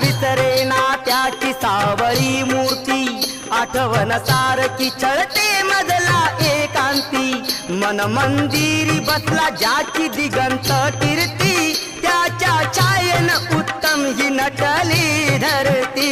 विसरेना त्याची सावळी मूर्ती, आठवण सारखी छळते मजला एकांती। मन मंदिरी बसला ज्याची दिगंत कीर्ती, त्याच्या छायेन उत्तम ही नटली धरती।